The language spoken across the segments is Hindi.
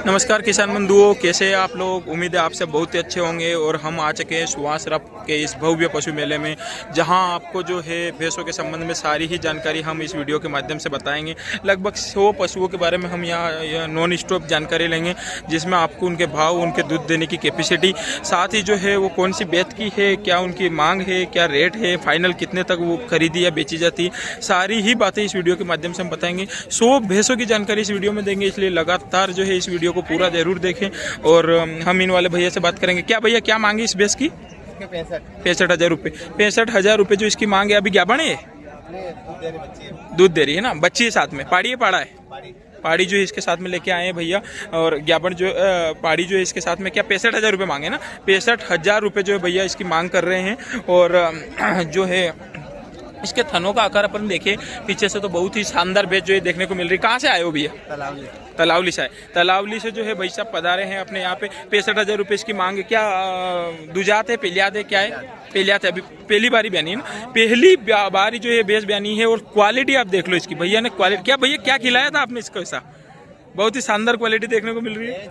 नमस्कार किसान बंधुओं, कैसे हैं आप लोग। उम्मीद है आप सब बहुत ही अच्छे होंगे। और हम आ चुके हैं सुवासरा के इस भव्य पशु मेले में, जहां आपको जो है भैंसों के संबंध में सारी ही जानकारी हम इस वीडियो के माध्यम से बताएंगे। लगभग 100 पशुओं के बारे में हम यहाँ नॉन स्टॉप जानकारी लेंगे, जिसमें आपको उनके भाव, उनके दूध देने की कैपेसिटी, साथ ही जो है वो कौन सी बेत की है, क्या उनकी मांग है, क्या रेट है, फाइनल कितने तक वो खरीदी या बेची जाती है, सारी ही बातें इस वीडियो के माध्यम से हम बताएंगे। 100 भैंसों की जानकारी इस वीडियो में देंगे, इसलिए लगातार जो है इस वीडियो को पूरा जरूर देखें। और हम इन वाले भैया से बात करेंगे। क्या भैया क्या मांगी इस भैंस की? 65,000 रुपये। 65,000 रुपये जो इसकी मांग है। अभी क्या बने? दूध दे रही है ना, बच्ची है साथ में। पाड़ी है पाड़ा है? पाड़ी जो है इसके साथ में लेके आए हैं भैया। और ज्ञापन जो पाड़ी जो है इसके साथ में क्या 65,000 रुपये मांगे ना। 65,000 रुपये जो है भैया इसकी मांग कर रहे हैं। और जो है इसके थनों का आकार अपन देखें पीछे से तो बहुत ही शानदार भैंस जो है देखने को मिल रही है। कहाँ से आए हो भैया? तलावली से आए। तलावली से जो है भाई साहब पधारे हैं अपने यहाँ पे। 65,000 रुपये इसकी मांग है। क्या दुजात है, पेलियात है, क्या है? पेलियात है। अभी पहली बारी बयानी है ना, पहली बारी जो है भैंस बयानी है। और क्वालिटी आप देख लो इसकी। भैया ने क्वालिटी क्या भैया क्या खिलाया था आपने इसको? ऐसा बहुत ही शानदार क्वालिटी देखने को मिल रही है।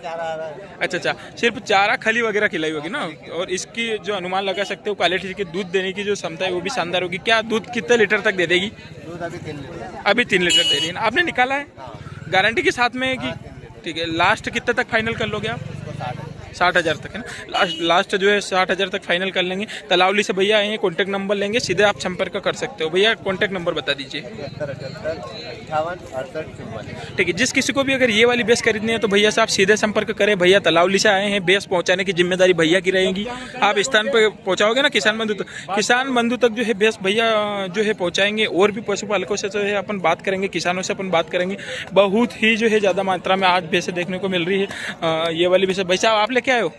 अच्छा, सिर्फ चारा खली वगैरह खिलाई होगी ना। और इसकी जो अनुमान लगा सकते हो क्वालिटी की, दूध देने की जो क्षमता है वो भी शानदार होगी। क्या दूध कितने लीटर तक दे देगी? दूध अभी 3 लीटर दे रही है ना। आपने निकाला है? गारंटी के साथ में है कि? ठीक है। लास्ट कितने तक फाइनल कर लोगे आप? 60,000 तक है ना। लास्ट जो है 60,000 तक फाइनल कर लेंगे। तलावली से भैया आए हैं, कॉन्टैक्ट नंबर लेंगे, सीधे आप संपर्क कर सकते हो। भैया कॉन्टैक्ट नंबर बता दीजिए। 58 ठीक है। जिस किसी को भी अगर ये वाली भैंस खरीदनी है तो भैया से आप सीधे संपर्क करें। भैया तलावली से आए हैं, भैंस पहुंचाने की जिम्मेदारी भैया की रहेगी। आप स्थान पर पहुंचाओगे ना किसान बंधु तक। किसान बंधु तक जो है भैंस भैया जो है पहुंचाएंगे। और भी पशुपालकों से जो है अपन बात करेंगे, किसानों से अपन बात करेंगे। बहुत ही जो है ज़्यादा मात्रा में आज भैंसें देखने को मिल रही है। ये वाली भैंस भाई साहब आप लेके आए हो?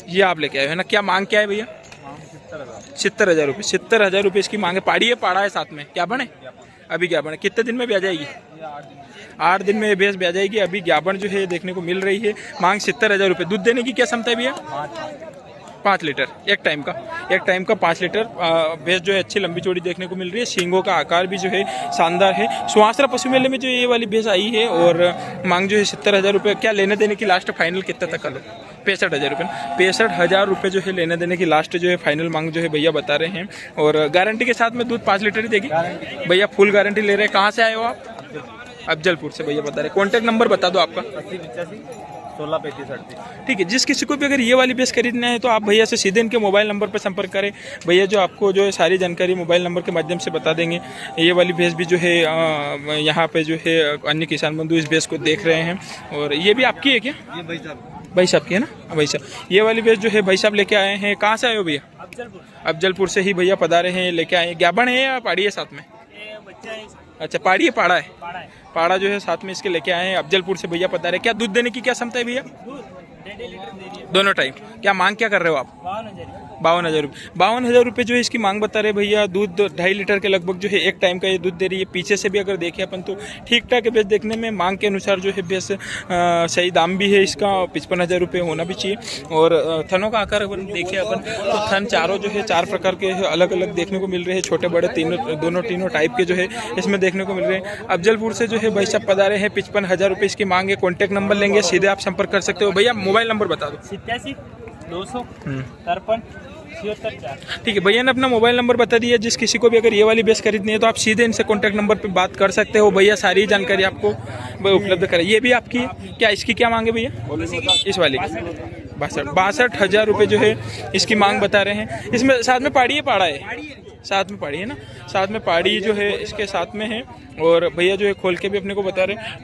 ये आप लेके आए हो है ना। क्या मांग क्या है भैया? 70,000 रुपये। 70,000 रुपये इसकी मांग है। पाड़ी है पाड़ा है साथ में? क्या बने? अभी क्या बने? कितने दिन में ब्याह जाएगी? 8 दिन में ये भैंस ब्याह जाएगी। अभी ज्ञापन जो है देखने को मिल रही है। मांग 70,000 रुपये। दूध देने की क्या क्षमता है भैया? 5 लीटर एक टाइम का 5 लीटर। भैंस जो है अच्छी लंबी चौड़ी देखने को मिल रही है। सींगों का आकार भी जो है शानदार है। सुवासरा पशु मेले में जो ये वाली भैंस आई है। और मांग जो है 70,000 रुपये। क्या लेने देने की लास्ट फाइनल कितना तक कर लो? 65,000 रुपये। 65,000 रुपये जो है लेने देने की लास्ट जो है फाइनल मांग जो है भैया बता रहे हैं। और गारंटी के साथ में दूध 5 लीटर ही देगी भैया। फुल गारंटी ले रहे हैं। कहाँ से आए हो आप? अफजलपुर से भैया बता रहे। कॉन्टैक्ट नंबर बता दो आपका। 8085 ठीक है। जिस किसी को भी अगर ये वाली भैंस खरीदना है तो आप भैया से सीधे इनके मोबाइल नंबर पर संपर्क करें। भैया जो आपको जो है सारी जानकारी मोबाइल नंबर के माध्यम से बता देंगे। ये वाली भैंस भी जो है यहाँ पे जो है अन्य किसान बंधु इस भैंस को देख रहे हैं। और ये भी आपकी है क्या? ये भाई साहब की है ना। भाई साहब ये वाली भैंस जो है भाई साहब लेके आए हैं। कहाँ से आए हो भैया? अफजलपुर से ही भैया पधारे हैं, लेके आए हैं। ज्ञापन है या पाड़ी है साथ में? अच्छा, पाड़ी है पाड़ा है? पाड़ा जो है साथ में इसके लेके आए हैं। अफजलपुर से भैया पधारे। क्या दूध देने की क्या क्षमता है भैया? दोनों टाइम। क्या मांग क्या कर रहे हो आप? 52,000 रुपये। 52,000 रुपये जो है इसकी मांग बता रहे भैया। दूध 2.5 लीटर के लगभग जो है एक टाइम का ये दूध दे रही है। पीछे से भी अगर देखें अपन तो ठीक ठाक है भैंस देखने में। मांग के अनुसार जो है भैंस सही दाम भी है इसका। 55,000 रुपये होना भी चाहिए। और थनों का आकार अगर देखें अपन तो थन चारों जो है 4 प्रकार के अलग अलग देखने को मिल रहे हैं। छोटे बड़े तीनों टाइप के जो है इसमें देखने को मिल रहे हैं। अफजलपुर से जो है भाई साहब पधारे हैं। 55,000 रुपये इसकी मांग है। कॉन्टैक्ट नंबर लेंगे, सीधे आप संपर्क कर सकते हो। भैया मोबाइल नंबर बता दो। 87 200 53 74। ठीक है। भैया ने अपना मोबाइल नंबर बता दिया। जिस किसी को भी अगर ये वाली भैंस खरीदनी है तो आप सीधे इनसे कॉन्टैक्ट नंबर पे बात कर सकते हो। भैया सारी जानकारी आपको उपलब्ध करें। ये भी आपकी है क्या? इसकी क्या मांगे भैया? इस वाली 62,000 रुपये जो है इसकी मांग बता रहे हैं। इसमें साथ में पाड़ी है पाड़ा है? साथ में पाड़ी है ना। साथ में पाड़ी जो है इसके साथ में है। और भैया जो है खोल के भी अपने को बता रहे हैं।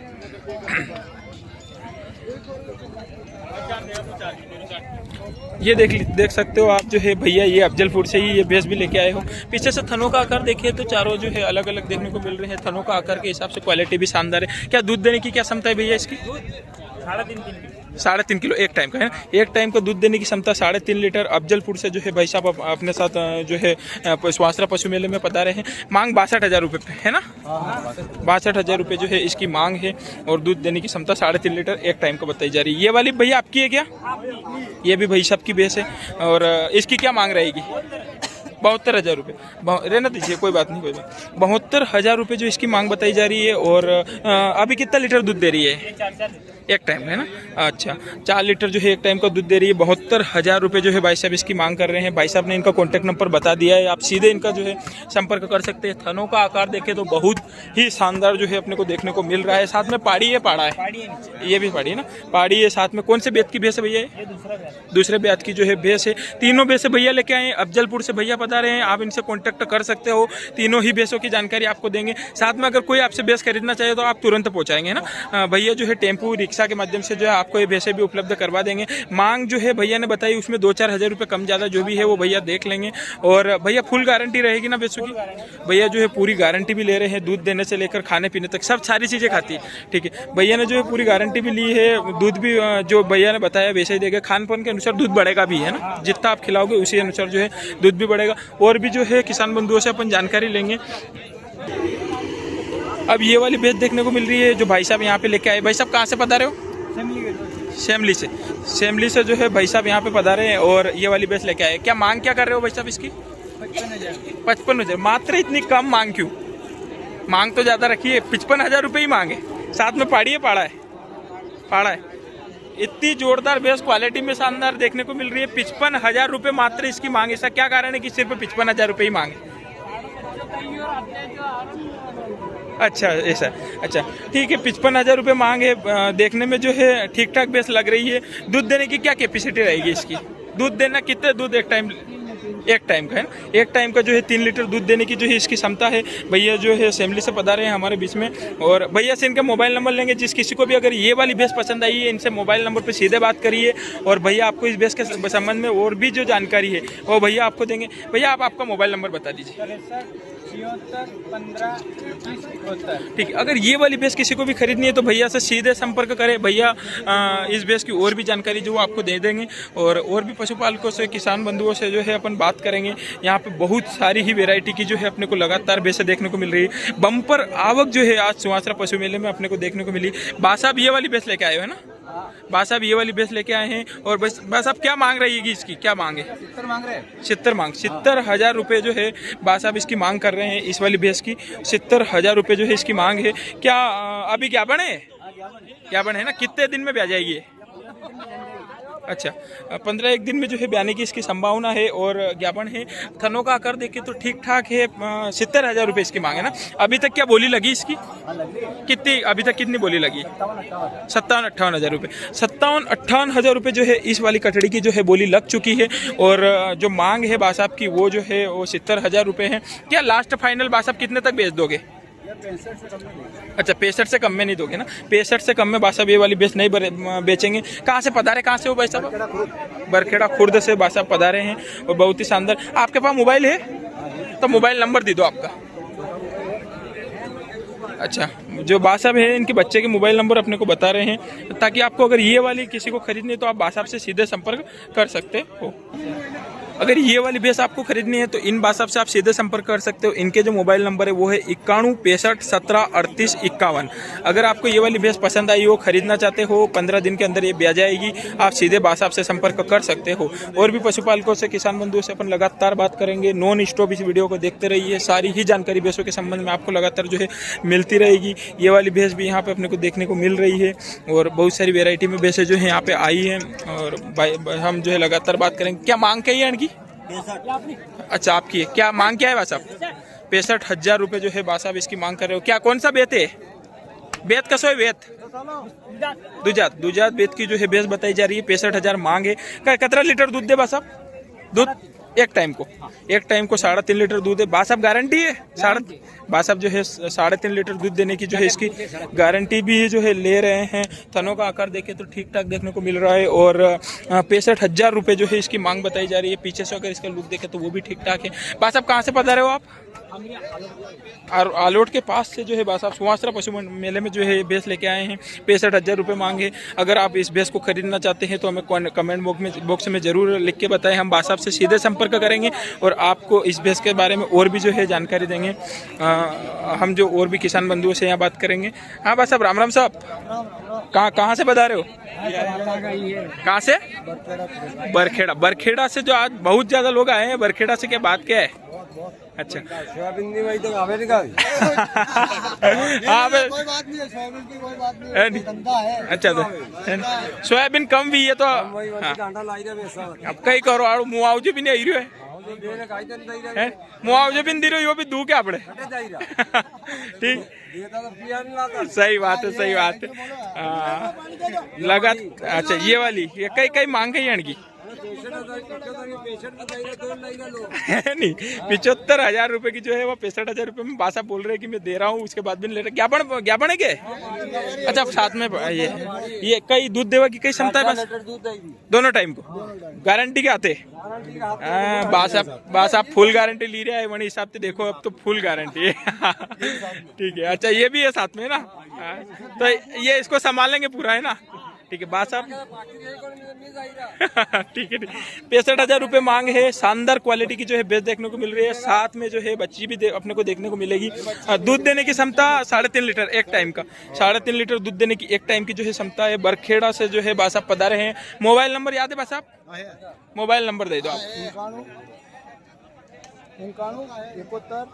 ये देख सकते हो आप जो है भैया, ये अफजलपुर से ही ये भैंस भी लेके आए हो। पीछे से थनों का आकार देखिए तो चारों जो है अलग अलग देखने को मिल रहे हैं। थनों का आकार के हिसाब से क्वालिटी भी शानदार है। क्या दूध देने की क्या क्षमता है भैया इसकी? 3.5 किलो एक टाइम का है ना। एक टाइम का दूध देने की क्षमता 3.5 लीटर। अफजलपुर से जो है भाई साहब अपने साथ जो है सुवासरा पशु मेले में पधारे हैं। मांग 62,000 रुपये है ना। 62,000 रुपये जो है इसकी मांग है। और दूध देने की क्षमता 3.5 लीटर एक टाइम का बताई जा रही है। ये वाली भैया आपकी है क्या? ये भी भाई साहब की भैंस है। और इसकी क्या मांग रहेगी? 72,000 रुपये। रहना दीजिए, कोई बात नहीं, कोई बात। 72,000 रुपये जो इसकी मांग बताई जा रही है। और अभी कितना लीटर दूध दे रही है? 4 एक टाइम है ना। अच्छा, 4 लीटर जो है एक टाइम का दूध दे रही है। 72,000 रुपये जो है भाई साहब इसकी मांग कर रहे हैं। भाई साहब ने इनका कॉन्टैक्ट नंबर बता दिया है, आप सीधे इनका जो है संपर्क कर सकते हैं। थनों का आकार देखें तो बहुत ही शानदार जो है अपने को देखने को मिल रहा है। साथ में पाड़ी है, पाड़ा है, पाड़ी है नीचे। ये भी पाड़ी है ना, पाड़ी है साथ में। कौन से बेत की भैंस है भैया? ये दूसरा बैच। दूसरे ब्याज की जो है भैंस है। तीनों भैंसे भैया लेके आए हैं, अफजलपुर से भैया बता रहे हैं, आप इनसे कांटेक्ट कर सकते हो। तीनों ही भैंसों की जानकारी आपको देंगे। साथ में अगर कोई आपसे भैंस खरीदना चाहे तो आप तुरंत पहुंचाएंगे ना। भैया जो है टेम्पू रिक्शा के माध्यम से जो है आपको ये भैंसे भी उपलब्ध करवा देंगे। मांग जो है भैया ने बताई उसमें 2-4 हज़ार रुपये कम ज़्यादा जो भी है वो भैया देख लेंगे। और भैया फुल गारंटी रहेगी ना भैंसों की? भैया जो है पूरी गारंटी भी ले रहे हैं, दूध देने से लेकर खाने पीने तक सब सारी चीज़ें खाती है। ठीक है, भैया ने जो है पूरी गारंटी भी ली है। दूध भी जो भैया ने बताया वैसे ही देगा। खान पान के अनुसार दूध बढ़ेगा भी, है ना, जितना आप खिलाओगे उसी अनुसार जो है दूध भी बढ़ेगा। और भी जो है किसान बंधुओं से अपन जानकारी लेंगे। अब ये वाली भैंस देखने को मिल रही है जो भाई साहब यहाँ पे लेके आए। भाई साहब कहाँ से पधारे हो? शेमली से। शेमली से जो है भाई साहब यहाँ पे पधारे हैं और ये वाली भैंस लेके आए। क्या मांग क्या कर रहे हो भाई साहब इसकी? 55,000। मात्र इतनी कम मांग क्यों? मांग तो ज़्यादा रखी है, 55,000 रुपये ही मांगे। साथ में पाड़ी है, पाड़ा है, पाड़ा है। इतनी जोरदार भैंस क्वालिटी में शानदार देखने को मिल रही है। 55,000 रुपये मात्र इसकी मांग। ऐसा क्या कारण है कि सिर्फ 55,000 रुपये ही मांगे? अच्छा ऐसा, अच्छा ठीक है। 55,000 रुपये मांग है। देखने में जो है ठीक ठाक भैंस लग रही है। दूध देने की क्या कैपेसिटी रहेगी इसकी? दूध देना कितने दूध एक टाइम का है ना, एक टाइम का जो है 3 लीटर दूध देने की जो है इसकी क्षमता है। भैया जो है असेंबली से पधारे हैं हमारे बीच में। और भैया से इनका मोबाइल नंबर लेंगे। जिस किसी को भी अगर ये वाली भैंस पसंद आई है, इनसे मोबाइल नंबर पे सीधे बात करिए और भैया आपको इस भैंस के संबंध में और भी जो जानकारी है वो भैया आपको देंगे। भैया आप आपका मोबाइल नंबर बता दीजिए। 73 ठीक है, अगर ये वाली भैंस किसी को भी खरीदनी है तो भैया से सीधे संपर्क करें। भैया इस भैंस की और भी जानकारी जो आपको दे देंगे। और भी पशुपालकों से, किसान बंधुओं से जो है अपन बात करेंगे। यहाँ पे बहुत सारी ही वैरायटी की जो है अपने को लगातार भैंसें देखने को मिल रही है। बम्पर आवक जो है आज सुवासरा पशु मेले में अपने को देखने को मिली। बासाब ये वाली भैंस लेके आए हो है ना? बासाब ये वाली भैंस लेके आए हैं। और बस अब क्या मांग रहेगी इसकी? क्या मांगे? 70 मांग रहे हैं। 70,000 रुपये जो है बासाब इसकी मांग कर रहे हैं। इस वाली भैंस की 70,000 रुपये जो है इसकी मांग है। क्या अभी क्या बने? क्या बने है ना? कितने दिन में ब्याह जाएगी ये? अच्छा, 15-1 दिन में जो है ब्याने की इसकी संभावना है। और ज्ञापन है। थनों का आकार देखें तो ठीक ठाक है। 70,000 रुपये इसकी मांग है ना। अभी तक क्या बोली लगी इसकी? कितनी अभी तक कितनी बोली लगी? 57-58 रुपये। 57-58 रुपये जो है इस वाली कटड़ी की जो है बोली लग चुकी है। और जो मांग है बासाब की वो जो है वो 70,000 रुपये है। क्या लास्ट फाइनल बासाब कितने तक बेच दोगे? अच्छा, 65 से कम में नहीं दोगे ना? 65 से कम में बासाब ये वाली भैंस नहीं बेचेंगे। कहाँ से पधारे? कहाँ से हो भाई साहब? बरखेड़ा खुर्द से बासाब पधारे हैं। और बहुत ही शानदार। आपके पास मोबाइल है तो मोबाइल नंबर दे दो आपका। अच्छा, जो बासाब है इनके बच्चे के मोबाइल नंबर अपने को बता रहे हैं ताकि आपको अगर ये वाली किसी को खरीदनी है तो आप बासाब से सीधे संपर्क कर सकते हो। अगर ये वाली भैंस आपको खरीदनी है तो इन बासाब से आप सीधे संपर्क कर सकते हो। इनके जो मोबाइल नंबर है वो है 91 65 17 38 51। अगर आपको ये वाली भैंस पसंद आई हो, खरीदना चाहते हो, 15 दिन के अंदर ये ब्याह जाएगी, आप सीधे बासाब से संपर्क कर सकते हो। और भी पशुपालकों से, किसान बंधुओं से अपन लगातार बात करेंगे। नॉन स्टॉप इस वीडियो को देखते रहिए। सारी ही जानकारी भैंसों के संबंध में आपको लगातार जो है मिलती रहेगी। ये वाली भैंस भी यहाँ पे अपने को देखने को मिल रही है। और बहुत सारी वेराइटी में भैंसें जो है यहाँ पे आई हैं। और हम जो है लगातार बात करेंगे। क्या मांग क्या है इनकी? अच्छा, आपकी है। क्या मांग क्या है बासाब? 65,000 रुपये जो है बासाब इसकी मांग कर रहे हो। क्या कौन सा बेत है? बेत कसो है? बेत दुजात बेत की जो है भैंस बताई जा रही है। 65,000 मांग है। कितना लीटर दूध दे बासाब? दूध एक टाइम को 3.5 लीटर दूध है। बासाब गारंटी है? बासाब जो है 3.5 लीटर दूध देने की जो है इसकी गारंटी भी जो है ले रहे हैं। थनों का आकार देखें तो ठीक ठाक देखने को मिल रहा है। और 65,000 रुपये जो है इसकी मांग बताई जा रही है। पीछे से अगर इसका लुक देखें तो वो भी ठीक ठाक है। बासाब कहाँ से पधारे हो आप? और आलोट के पास से जो है बस आप सुवासरा पशु मेले में जो है भैंस लेके आए हैं। 65,000 रुपये मांगे। अगर आप इस भैंस को खरीदना चाहते हैं तो हमें कमेंट बॉक्स में जरूर लिख के बताएं। हम बादशाह से सीधे संपर्क करेंगे और आपको इस भैंस के बारे में और भी जो है जानकारी देंगे। हम जो और भी किसान बंधुओं से यहाँ बात करेंगे। हाँ बादशाह राम राम साहब, कहाँ से बता रहे हो? कहाँ से? बरखेड़ा। बरखेड़ा से जो आज बहुत ज्यादा लोग आए हैं, बरखेड़ा से क्या बात क्या है? अच्छा सोयाबीन नहीं वही तो आवे नहीं का हाँ कोई बात नहीं है, सोयाबीन की कोई बात नहीं है, धंधा है। अच्छा तो सोयाबीन कम भी है तो वही वही डांडा लाई रे वैसा अब कई करो मुआवजे भी नहीं आई रही है, मुआवजे भी नहीं दे रही हो भी दू क्या आपड़े ठीक। सही बात है, सही बात है। लगा अच्छा ये वाली ये कई कई मांग गई है नहीं 75,000 रुपए की जो है वो 65,000 रुपए में बासा बोल रहे हैं कि मैं दे रहा हूँ, उसके बाद भी नहीं ले रहा। ज्ञापन है क्या? अच्छा साथ में ये कई दूध देवा की कई क्षमता है बस दोनों टाइम को गारंटी के आते बासा फुल गारंटी ली रहा है वही हिसाब से देखो अब तो फुल गारंटी है ठीक है। अच्छा ये भी है साथ में ना, तो ये इसको संभालेंगे पूरा है ना? ठीक है बात साहब ठीक है। 65,000 रुपये मांग है। शानदार क्वालिटी की जो है भैंस देखने को मिल रही है। साथ में जो है बच्ची भी अपने को देखने को मिलेगी। दूध देने की क्षमता 3.5 लीटर एक टाइम का, 3.5 लीटर दूध देने की एक टाइम की जो है क्षमता है। बरखेड़ा से जो है बासा पधारे हैं। मोबाइल नंबर याद है बासा? मोबाइल नंबर दे दो आप। 56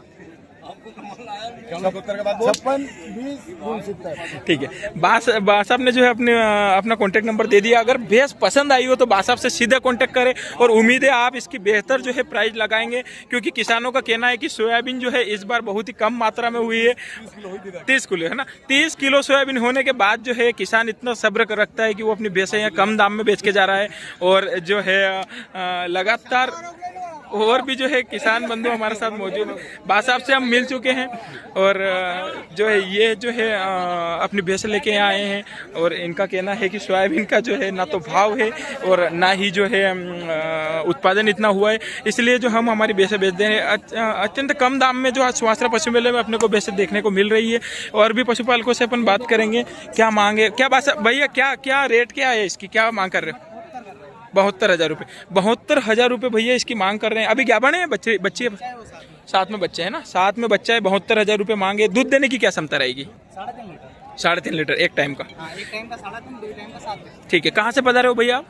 ठीक है। बासाब ने जो है अपना कॉन्टेक्ट नंबर दे दिया। अगर भैंस पसंद आई हो तो बासाब से सीधे कॉन्टेक्ट करें और उम्मीद है आप इसकी बेहतर जो है प्राइस लगाएंगे, क्योंकि किसानों का कहना है कि सोयाबीन जो है इस बार बहुत ही कम मात्रा में हुई है। 30 किलो है ना, 30 किलो सोयाबीन होने के बाद जो है किसान इतना सब्र रखता है कि वो अपनी भैंसें यहाँ कम दाम में बेच के जा रहा है। और जो है लगातार और भी जो है किसान बंधु हमारे साथ मौजूद है। बासाब से हम मिल चुके हैं और जो है ये जो है अपनी भैंस लेके आए हैं और इनका कहना है कि सोयाबीन का जो है ना तो भाव है और ना ही जो है उत्पादन इतना हुआ है, इसलिए जो हम हमारी भैंसें बेच दे रहे हैं अत्यंत कम दाम में जो आज सुवासरा पशु मेले में अपने को भैंसें देखने को मिल रही है। और भी पशुपालकों से अपन बात करेंगे क्या मांगे, क्या बासा भैया क्या रेट क्या है इसकी, क्या मांग कर रहे हो? 72,000 रुपये। 72,000 रुपये भैया इसकी मांग कर रहे हैं। अभी क्या बने बच्चे साथ में बच्चे है ना, साथ में बच्चा है। 72,000 रुपये मांगे। दूध देने की क्या क्षमता रहेगी? 3.5 लीटर एक टाइम का। ठीक है। कहाँ से पधारे हो भैया आप?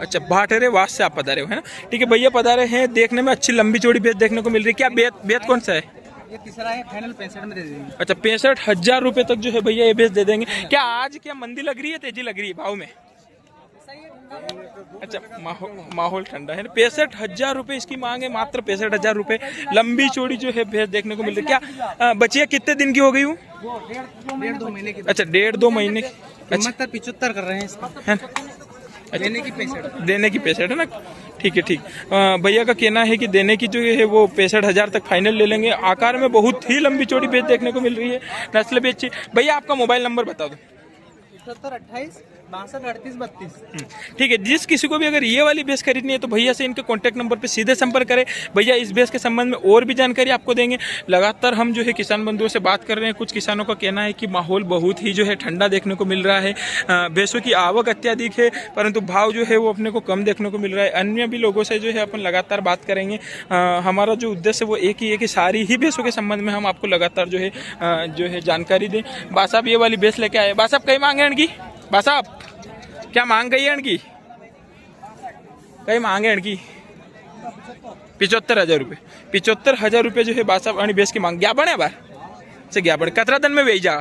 अच्छा भाटेरे वास से आप पधारे हो है ना। ठीक है भैया पधारे हैं। देखने में अच्छी लंबी चौड़ी भैंस देखने को मिल रही है। क्या बेत कौन सा है? ये तीसरा है, फाइनल 65 में दे देंगे। अच्छा 65,000 रुपये तक जो है भैया ये भैंस दे देंगे। क्या आज क्या मंदी लग रही है, तेजी लग रही है भाव में? अच्छा माहौल ठंडा है ना। 65,000 रुपये इसकी मांग है, मात्र 65,000 रुपये। लंबी चौड़ी जो है भैंस देखने को मिल रही है। क्या बच्चियाँ कितने दिन की हो गई हूँ? 1.5-2 महीने की। अच्छा 1.5-2 महीने की। अच्छा 75 कर रहे हैं इसका है देने की 65 देने की 65 है ना। ठीक है ठीक। भैया का कहना है कि देने की जो है वो 65,000 तक फाइनल ले लेंगे। आकार में बहुत ही लंबी चौड़ी भैंस देखने को मिल रही है। नस्ल भी अच्छी। भैया आपका मोबाइल नंबर बता दो। 78 28 62 38 32। ठीक है। जिस किसी को भी अगर ये वाली भैंस खरीदनी है तो भैया से इनके कॉन्टैक्ट नंबर पे सीधे संपर्क करें। भैया इस भैंस के संबंध में और भी जानकारी आपको देंगे। लगातार हम जो है किसान बंधुओं से बात कर रहे हैं। कुछ किसानों का कहना है कि माहौल बहुत ही जो है ठंडा देखने को मिल रहा है। भैंसों की आवक अत्याधिक है परंतु भाव जो है वो अपने को कम देखने को मिल रहा है। अन्य भी लोगों से जो है अपन लगातार बात करेंगे। हमारा जो उद्देश्य वो एक ही है कि सारी ही भैंसों के संबंध में हम आपको लगातार जो है जानकारी दें। बासाब ये वाली भैंस लेके आए। बासाब कई मांगे इनकी? बासाब क्या मांग गई है इनकी? कई मांगे इनकी? 75,000 रुपये। 75,000 रुपये जो है बासाब आणि भैंस की मांग। ज्ञापन है बार से ज्ञापन कतरा दिन में वेई जा?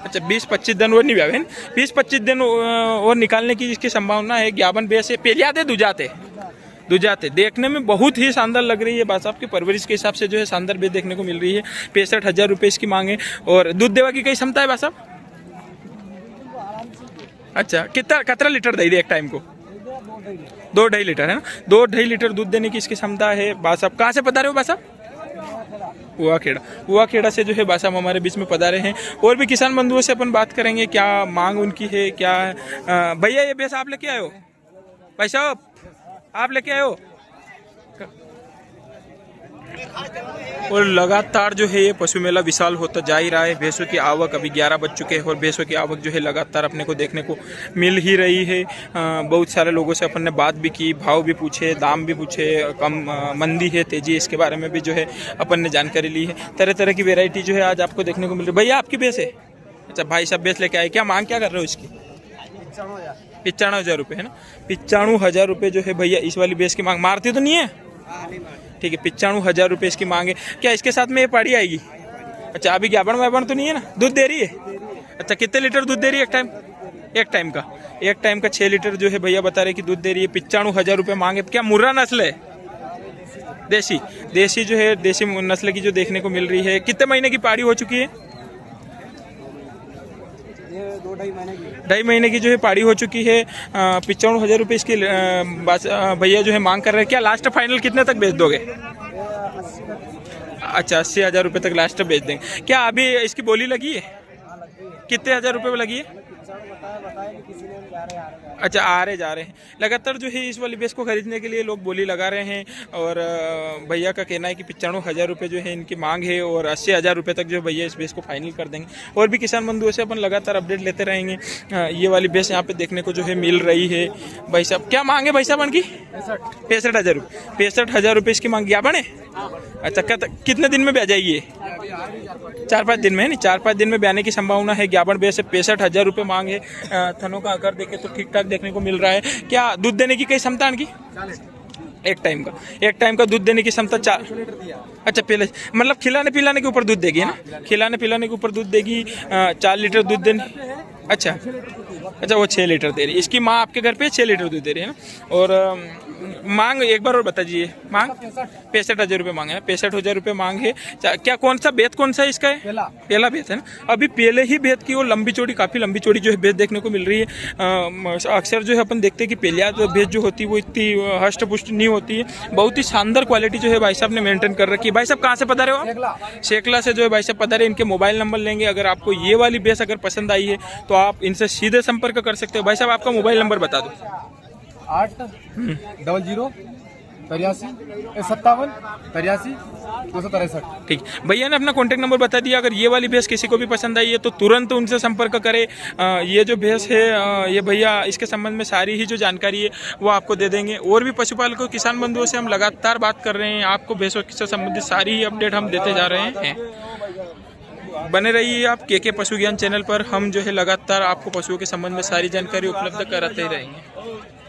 अच्छा 20-25 दिन और नहीं व्यावे 20-25 दिन और निकालने की इसकी संभावना है। ज्ञापन भैंस से पेलियाते दुजाते देखने में बहुत ही शानदार लग रही है। बासाब की परवरिश के हिसाब से जो है शानदार भैंस देखने को मिल रही है। 65,000 रुपये इसकी मांगे। और दूध देवा की कई क्षमता है बासाब? अच्छा कितना लीटर दे एक टाइम को? 2-2.5 लीटर है ना। 2-2.5 लीटर दूध देने की इसकी क्षमता है। बासाब कहाँ से पधारे हो बासाब? हुआ खेड़ा से जो है बासाब हमारे बीच में पधारे हैं। और भी किसान बंधुओं से अपन बात करेंगे क्या मांग उनकी है क्या। भैया ये भैंस आप लेके आए हो? भाई साहब आप लेके आए हो? और लगातार जो है ये पशु मेला विशाल होता जा ही रहा है। भैंसों की आवक अभी 11 बज चुके हैं और भैंसों की आवक जो है लगातार अपने को देखने को मिल ही रही है। बहुत सारे लोगों से अपन ने बात भी की, भाव भी पूछे, दाम भी पूछे, कम मंदी है, तेजी, इसके बारे में भी जो है अपन ने जानकारी ली है। तरह तरह की वेराइटी जो है आज आपको देखने को मिल रही है। भैया आपकी भैंस है? अच्छा, भाई साहब भैंस लेके आए, क्या मांग क्या कर रहे हो इसकी? 95,000 रुपये है ना। 95,000 रुपये जो है भैया इस वाली भैंस की मांग। मारती तो नहीं है? ठीक है, 95,000 रुपये इसकी मांगे। क्या इसके साथ में ये पाड़ी आएगी? अच्छा, अभी ज्ञापन वापन तो नहीं है ना? दूध दे रही है? अच्छा, कितने लीटर दूध दे रही है एक टाइम? एक टाइम का 6 लीटर जो है भैया बता रहे कि दूध दे रही है। 95,000 रुपये मांगे। क्या मुर्रा नस्ल है? देसी जो है, देसी नस्ल की जो देखने को मिल रही है। कितने महीने की पाड़ी हो चुकी है? 2-2.5 महीने की जो है पाड़ी हो चुकी है। 95,000 रुपये इसकी भैया जो है मांग कर रहे हैं। क्या लास्ट फाइनल कितने तक बेच दोगे? अच्छा, 80,000 रुपये तक लास्ट बेच देंगे। क्या अभी इसकी बोली लगी है? कितने हज़ार रुपये लगी है? अच्छा, आ रहे जा रहे हैं। लगातार जो है इस वाली भैंस को खरीदने के लिए लोग बोली लगा रहे हैं और भैया का कहना है कि 95,000 रुपये जो है इनकी मांग है और 80,000 रुपये तक जो भैया इस भैंस को फाइनल कर देंगे। और भी किसान बंधुओं से अपन लगातार अपडेट लेते रहेंगे। ये वाली भैंस यहाँ पे देखने को जो है मिल रही है। भाई साहब क्या मांगे भाई साहब इनकी? 65,000 रुपये। 65,000 रुपये इसकी मांग। ज्ञापन है? अच्छा, कितने दिन में ब्याह जाएगी? 4-5 दिन में है नहीं? 4-5 दिन में ब्याने की संभावना है। ज्ञापन भैंस से 65,000 रुपये मांगे। थनों का आकार देखे तो ठीक ठाक देखने को मिल रहा है। क्या दूध देने की कई क्षमता इनकी? एक टाइम का दूध देने की क्षमता 4। अच्छा, पहले मतलब खिलाने पिलाने के ऊपर दूध देगी है ना? खिलाने पिलाने के ऊपर दूध देगी। 4 लीटर दूध देने। अच्छा, वो 6 लीटर दे रही है। इसकी माँ आपके घर पे 6 लीटर दूध दे रही है ना। और मांग एक बार और बता दीजिए। मांग 65,000 रुपये मांगे है। 65,000 रुपये मांग है। क्या कौन सा बेत कौन सा इसका है? पहला बेत है ना। अभी पहले ही बेत की वो लंबी चौड़ी, काफ़ी लंबी चौड़ी जो है बेत देखने को मिल रही है। अक्सर जो है अपन देखते हैं कि पहलिया बेत जो होती है वो इतनी हष्ट पुष्ट नहीं होती है। बहुत ही शानदार क्वालिटी जो है भाई साहब ने मेंटेन कर रखी है। भाई साहब कहाँ से पधारे हो? शेखला से जो है भाई साहब पधारे। इनके मोबाइल नंबर लेंगे। अगर आपको ये वाली भैंस अगर पसंद आई है तो आप इनसे सीधे संपर्क कर सकते हो। भाई साहब आपका मोबाइल नंबर बता दो। 800 83 57 83 263। ठीक, भैया ने अपना कॉन्टैक्ट नंबर बता दिया। अगर ये वाली भैंस किसी को भी पसंद आई है तो तुरंत उनसे संपर्क करें। ये जो भैंस है ये भैया इसके संबंध में सारी ही जो जानकारी है वो आपको दे देंगे। और भी पशुपालकों, किसान बंधुओं से हम लगातार बात कर रहे हैं। आपको भैंसों से संबंधित सारी ही अपडेट हम देते जा रहे हैं। बने रहिए आप के पशु ज्ञान चैनल पर। हम जो है लगातार आपको पशुओं के संबंध में सारी जानकारी उपलब्ध कराते ही रहेंगे।